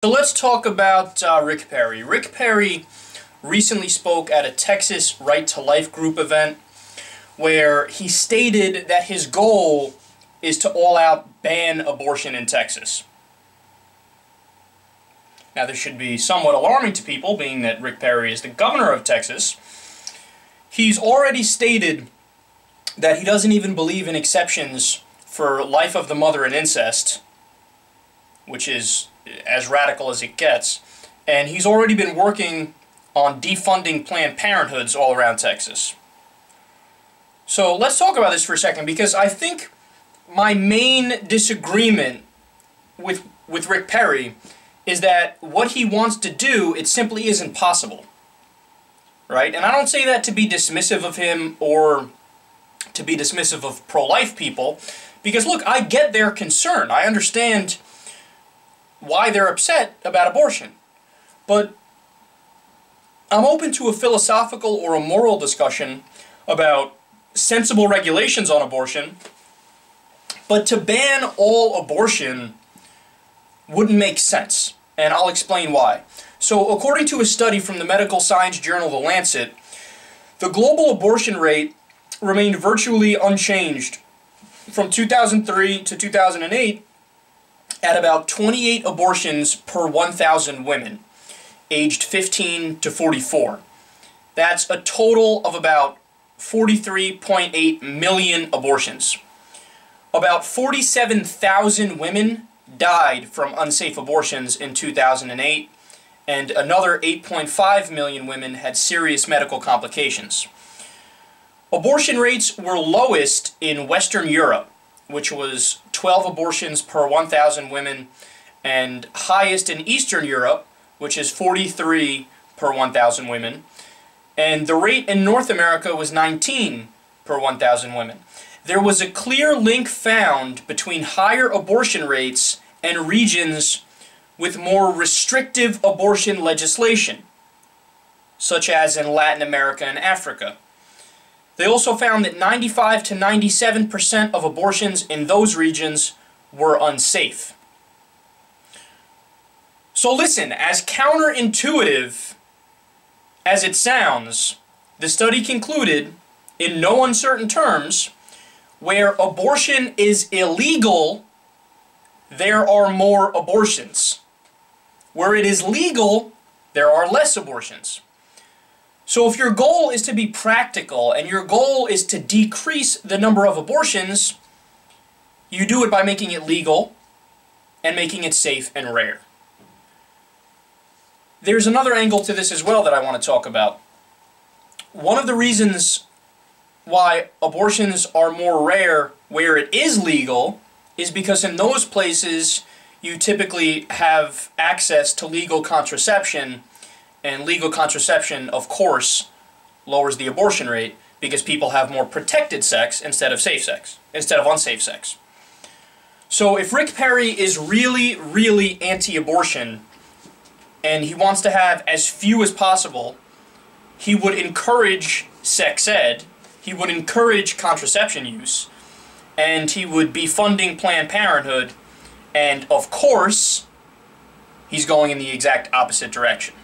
So let's talk about Rick Perry. Rick Perry recently spoke at a Texas Right to Life group event where he stated that his goal is to all-out ban abortion in Texas. Now this should be somewhat alarming to people, being that Rick Perry is the governor of Texas. He's already stated that he doesn't even believe in exceptions for life of the mother and incest, which is as radical as it gets, and he's already been working on defunding Planned Parenthoods all around Texas. So let's talk about this for a second, because I think my main disagreement with Rick Perry is that what he wants to do, it simply isn't possible. Right? And I don't say that to be dismissive of him or to be dismissive of pro-life people, because look, I get their concern. I understand why they're upset about abortion. But I'm open to a philosophical or a moral discussion about sensible regulations on abortion, but to ban all abortion wouldn't make sense, and I'll explain why. So according to a study from the medical science journal The Lancet, the global abortion rate remained virtually unchanged from 2003 to 2008 at about 28 abortions per 1,000 women, aged 15 to 44. That's a total of about 43.8 million abortions. About 47,000 women died from unsafe abortions in 2008, and another 8.5 million women had serious medical complications. Abortion rates were lowest in Western Europe, which was 12 abortions per 1,000 women, and highest in Eastern Europe, which is 43 per 1,000 women, and the rate in North America was 19 per 1,000 women. There was a clear link found between higher abortion rates and regions with more restrictive abortion legislation, such as in Latin America and Africa. They also found that 95 to 97% of abortions in those regions were unsafe. So listen, as counterintuitive as it sounds, the study concluded, in no uncertain terms, where abortion is illegal, there are more abortions. Where it is legal, there are less abortions. So if your goal is to be practical and your goal is to decrease the number of abortions, you do it by making it legal and making it safe and rare. There's another angle to this as well that I want to talk about. One of the reasons why abortions are more rare where it is legal is because in those places you typically have access to legal contraception, and legal contraception, of course, lowers the abortion rate because people have more protected sex instead of unsafe sex. So if Rick Perry is really, really anti-abortion and he wants to have as few as possible, he would encourage sex ed, he would encourage contraception use, and he would be funding Planned Parenthood, and of course, he's going in the exact opposite direction.